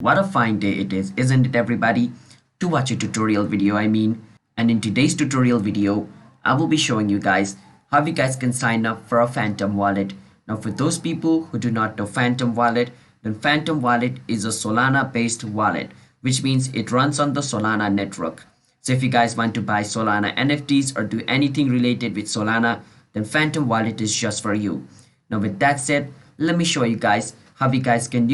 What a fine day it is, isn't it everybody? To watch a tutorial video And in today's tutorial video, I will be showing you guys how you guys can sign up for a Phantom wallet. Now for those people who do not know Phantom wallet, then Phantom wallet is a Solana based wallet, which means it runs on the Solana network. So if you guys want to buy Solana NFTs or do anything related with Solana, then Phantom wallet is just for you. Now with that said, let me show you guys how you guys can,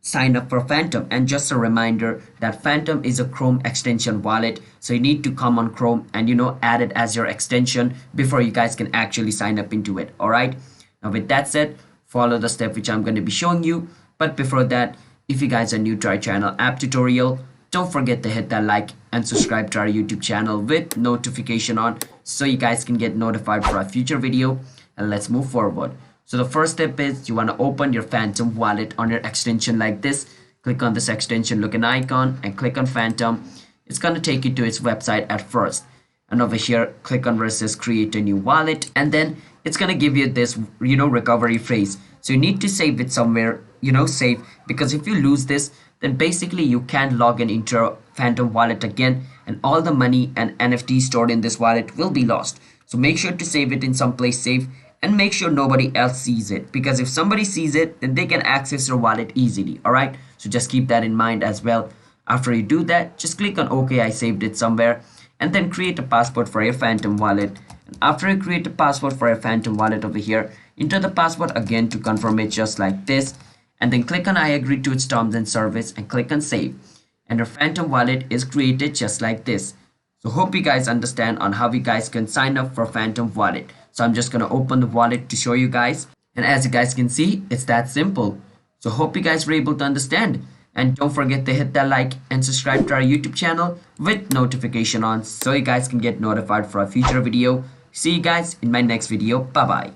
sign up for Phantom. And just a reminder that Phantom is a Chrome extension wallet, so you need to come on Chrome and add it as your extension before you guys can actually sign up into it. All right, now with that said, follow the step which I'm going to be showing you. But before that, if you guys are new to our channel app tutorial, don't forget to hit that like and subscribe to our YouTube channel with notification on, so you guys can get notified for our future video. And let's move forward. So the first step is you want to open your Phantom wallet on your extension like this. Click on this extension looking icon and click on Phantom. It's going to take you to its website at first. And over here, click on where it says create a new wallet. And then it's going to give you this, recovery phrase. So you need to save it somewhere, safe. Because if you lose this, then basically you can't log in into your Phantom wallet again. And all the money and NFT stored in this wallet will be lost. So make sure to save it in some place safe. And make sure nobody else sees it, because if somebody sees it, then they can access your wallet easily. All right, so just keep that in mind as well. After you do that, just click on OK, I saved it somewhere, and then create a password for your Phantom wallet. And after you create a password for your Phantom wallet over here, enter the password again to confirm it just like this, and then click on I agree to its terms and service and click on save. And your Phantom wallet is created just like this. So hope you guys understand on how you guys can sign up for Phantom wallet. So I'm just going to open the wallet to show you guys. And as you guys can see, it's that simple. So hope you guys were able to understand. And don't forget to hit that like and subscribe to our YouTube channel with notification on, so you guys can get notified for a future video. See you guys in my next video. Bye bye.